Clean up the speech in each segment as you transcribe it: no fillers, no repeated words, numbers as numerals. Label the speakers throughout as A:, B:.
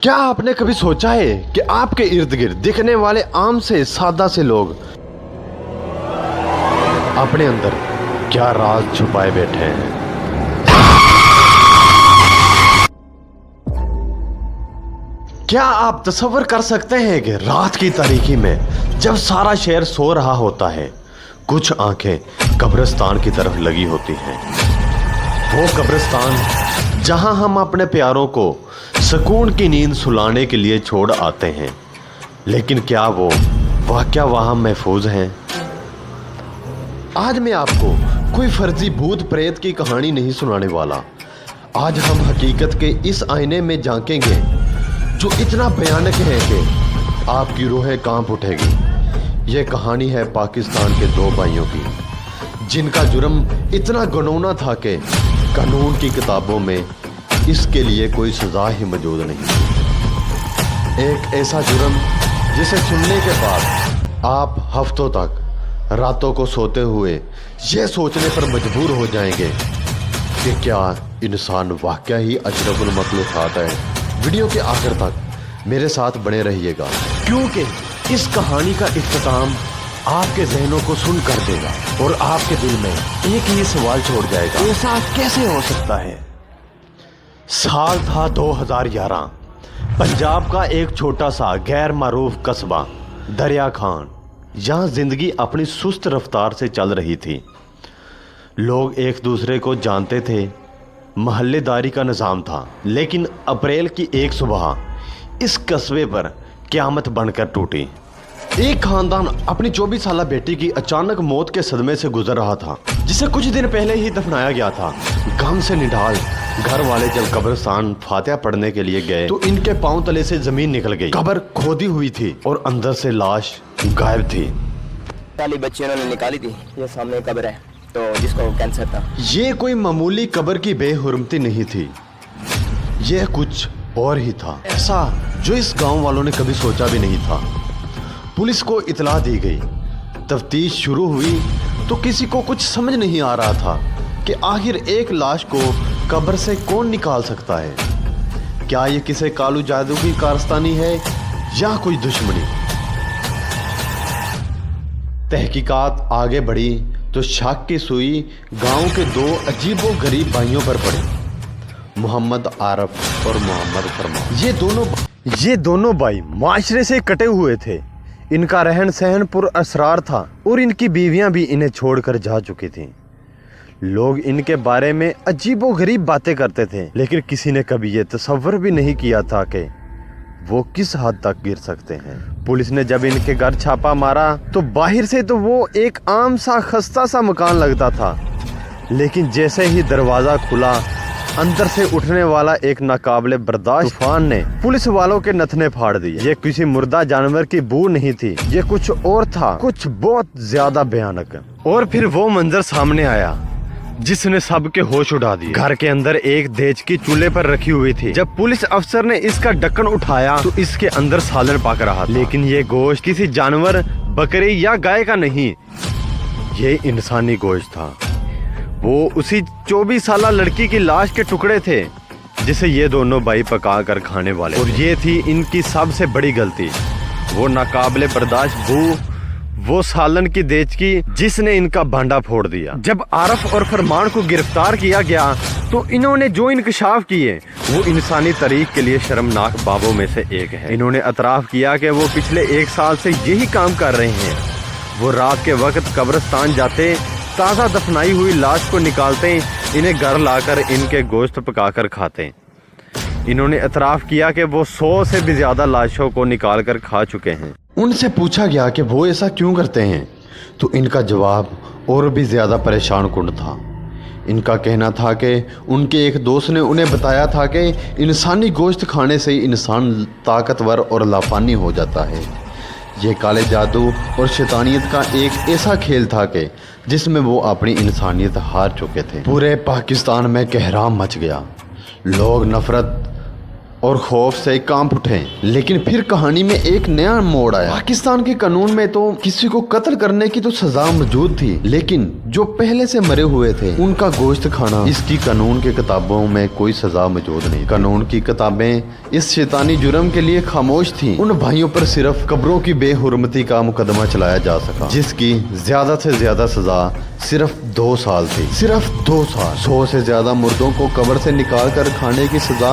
A: क्या आपने कभी सोचा है कि आपके इर्द गिर्द दिखने वाले आम से सादा से लोग अपने अंदर क्या राज छुपाए बैठे हैं? क्या आप तसव्वुर कर सकते हैं कि रात की तारीकी में जब सारा शहर सो रहा होता है, कुछ आंखें कब्रिस्तान की तरफ लगी होती हैं। वो कब्रिस्तान जहां हम अपने प्यारों को सुकून की नींद सुलाने के लिए छोड़ आते हैं, लेकिन क्या वो वाकया वहां महफूज हैं? आज मैं आपको कोई फर्जी भूत प्रेत की कहानी नहीं सुनाने वाला। आज हम हकीकत के इस आईने में झांकेंगे जो इतना भयानक है कि आपकी रूहें कांप उठेगी। ये कहानी है पाकिस्तान के दो भाइयों की, जिनका जुर्म इतना घिनौना था कि कानून की किताबों में इसके लिए कोई सजा ही मौजूद नहीं थी। एक ऐसा जुर्म जिसे सुनने के बाद आप हफ्तों तक रातों को सोते हुए ये सोचने पर मजबूर हो जाएंगे कि क्या इंसान वाकया ही अशरफुल मखलूक़ात है। वीडियो के आखिर तक मेरे साथ बने रहिएगा, क्योंकि इस कहानी का इख्तिताम आपके ज़हनों को सुन कर देगा और आपके दिल में एक ही सवाल छोड़ जाएगा, ऐसा कैसे हो सकता है? साल था 2011। पंजाब का एक छोटा सा गैर मारूफ कस्बा दरिया खान। यहाँ जिंदगी अपनी सुस्त रफ्तार से चल रही थी। लोग एक दूसरे को जानते थे, महल्लेदारी का निज़ाम था। लेकिन अप्रैल की एक सुबह इस कस्बे पर क़यामत बनकर टूटी। एक खानदान अपनी 24 साला बेटी की अचानक मौत के सदमे से गुजर रहा था, जिसे कुछ दिन पहले ही दफनाया गया था। गम से निढाल घर वाले जब कब्रिस्तान फातिहा पढ़ने के लिए गए तो इनके पांव तले से जमीन निकल गई। कब्र खोदी हुई थी और अंदर से लाश गायब थी।
B: साली बच्ची उन्होंने निकाली थी। ये सामने कब्र है, तो जिसको कैंसर था।
A: ये कोई मामूली कब्र की बेहुरमती नहीं थी, यह कुछ और ही था, ऐसा जो इस गांव वालों ने कभी सोचा भी नहीं था। पुलिस को इतला दी गई, तफ्तीश शुरू हुई तो किसी को कुछ समझ नहीं आ रहा था कि आखिर एक लाश को कब्र से कौन निकाल सकता है। क्या ये किसी कालू जादू की कारस्तानी है या कोई दुश्मनी? तहकीकात आगे बढ़ी तो शक की सुई गांव के दो अजीबो गरीब भाइयों पर पड़ी, मोहम्मद आरफ और मोहम्मद फरमान। ये दोनों भाई माशरे से कटे हुए थे। इनका रहन सहन पुरअसरार था और इनकी बीवियां भी इन्हें छोड़कर जा चुकी थीं। लोग इनके बारे में अजीबो गरीब बातें करते थे, लेकिन किसी ने कभी ये तसव्वुर भी नहीं किया था कि वो किस हद तक गिर सकते हैं। पुलिस ने जब इनके घर छापा मारा तो बाहर से तो वो एक आम सा खस्ता सा मकान लगता था, लेकिन जैसे ही दरवाज़ा खुला, अंदर से उठने वाला एक नाकाबिले बर्दाश्त तूफान ने पुलिस वालों के नथने फाड़ दिए। ये किसी मुर्दा जानवर की बू नहीं थी, ये कुछ और था, कुछ बहुत ज्यादा भयानक। और फिर वो मंजर सामने आया जिसने सबके होश उड़ा दिए। घर के अंदर एक देच की चूल्हे पर रखी हुई थी। जब पुलिस अफसर ने इसका ढक्कन उठाया तो इसके अंदर सालन पक रहा था, लेकिन ये गोश्त किसी जानवर, बकरी या गाय का नहीं, ये इंसानी गोश्त था। वो उसी 24 साला लड़की की लाश के टुकड़े थे जिसे ये दोनों भाई पका कर खाने वाले। और ये थी इनकी सबसे बड़ी गलती, वो नाकाबिले बर्दाश्त बू, वो सालन की देच की जिसने इनका भांडा फोड़ दिया। जब आरफ और फरमान को गिरफ्तार किया गया तो इन्होंने जो इंकशाफ किए वो इंसानी तारीख के लिए शर्मनाक बाबों में से एक है। इन्होंने एतराफ़ किया कि वो पिछले 1 साल से यही काम कर रहे हैं। वो रात के वक्त कब्रिस्तान जाते, ताज़ा दफनाई हुई लाश को निकालते, इन्हें घर लाकर इनके गोश्त पकाकर खाते। इन्होंने एतराफ़ किया कि वो 100 से भी ज़्यादा लाशों को निकाल कर खा चुके हैं। उनसे पूछा गया कि वो ऐसा क्यों करते हैं तो इनका जवाब और भी ज़्यादा परेशान कुन था। इनका कहना था कि उनके एक दोस्त ने उन्हें बताया था कि इंसानी गोश्त खाने से इंसान ताकतवर और लाफानी हो जाता है। ये काले जादू और शैतानियत का एक ऐसा खेल था कि जिसमें वो अपनी इंसानियत हार चुके थे। पूरे पाकिस्तान में कहराम मच गया। लोग नफरत और खौफ से कांप उठे। लेकिन फिर कहानी में एक नया मोड़ आया। पाकिस्तान के कानून में तो किसी को कत्ल करने की तो सजा मौजूद थी, लेकिन जो पहले से मरे हुए थे उनका गोश्त खाना, इसकी कानून की किताबों में कोई सजा मौजूद नहीं। कानून की किताबें इस शैतानी जुर्म के लिए खामोश थी। उन भाइयों पर सिर्फ कब्रों की बेहुरमती का मुकदमा चलाया जा सका, जिसकी ज्यादा से ज्यादा सजा सिर्फ 2 साल थी। सिर्फ 2 साल। 100 से ज्यादा मुर्दों को कब्र से निकाल कर खाने की सजा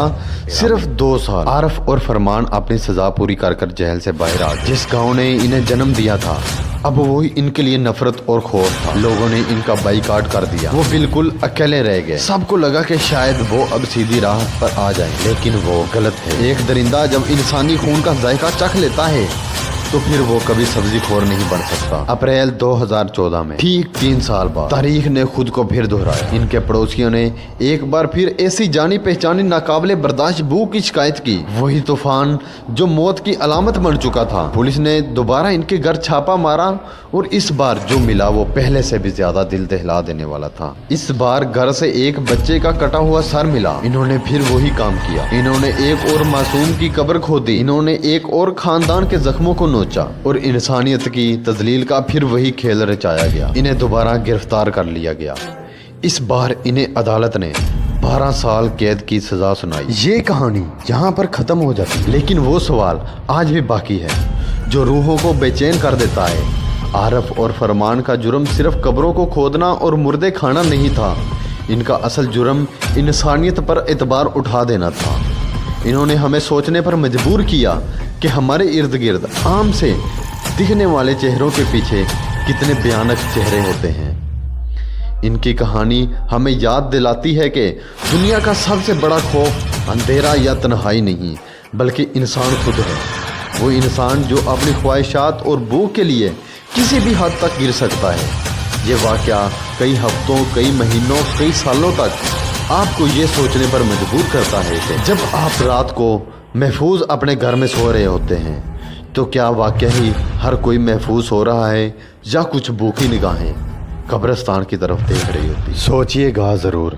A: सिर्फ 2 साल। आरफ और फरमान अपनी सजा पूरी कर जेल से बाहर आ गए। जिस गांव ने इन्हें जन्म दिया था अब वो इनके लिए नफरत और खौफ था। लोगों ने इनका बाइकाट कर दिया। वो बिल्कुल अकेले रह गए। सबको लगा कि शायद वो अब सीधी राह पर आ जाएं, लेकिन वो गलत थे। एक दरिंदा जब इंसानी खून का जायका चख लेता है तो फिर वो कभी सब्जी खोर नहीं बन सकता। अप्रैल 2014 में ठीक 3 साल बाद तारीख ने खुद को फिर दोहराया। इनके पड़ोसियों ने एक बार फिर ऐसी जानी पहचानी नाकाबिले बर्दाश्त बू की शिकायत की। वही तूफान जो मौत की अलामत बन चुका था। पुलिस ने दोबारा इनके घर छापा मारा और इस बार जो मिला वो पहले से भी ज्यादा दिल दहला देने वाला था। इस बार घर से एक बच्चे का कटा हुआ सर मिला। इन्होंने फिर वही काम किया। इन्होंने एक और मासूम की कब्र खोदी। इन्होंने एक और खानदान के जख्मों को नोचा और इंसानियत की तजलील का फिर वही खेल रचाया गया। इन्हें दोबारा गिरफ्तार कर लिया गया। इस बार इन्हें अदालत ने 12 साल कैद की सजा सुनाई। ये कहानी यहाँ पर खत्म हो जाती, लेकिन वो सवाल आज भी बाकी है जो रूहों को बेचैन कर देता है। आरफ और फरमान का जुर्म सिर्फ कब्रों को खोदना और मुर्दे खाना नहीं था। इनका असल जुर्म इंसानियत पर एतबार उठा देना था। इन्होंने हमें सोचने पर मजबूर किया कि हमारे इर्द गिर्द आम से दिखने वाले चेहरों के पीछे कितने भयानक चेहरे होते हैं। इनकी कहानी हमें याद दिलाती है कि दुनिया का सबसे बड़ा खौफ अंधेरा या तन्हाई नहीं, बल्कि इंसान खुद है। वो इंसान जो अपनी ख्वाहिशात और भूख के लिए किसी भी हद तक गिर सकता है। ये वाक़या कई हफ्तों, कई महीनों, कई सालों तक आपको ये सोचने पर मजबूर करता है कि जब आप रात को महफूज अपने घर में सो रहे होते हैं तो क्या वाकई ही हर कोई महफूज हो रहा है या कुछ भूखी निगाहें कब्रिस्तान की तरफ देख रही होती। सोचिएगा ज़रूर।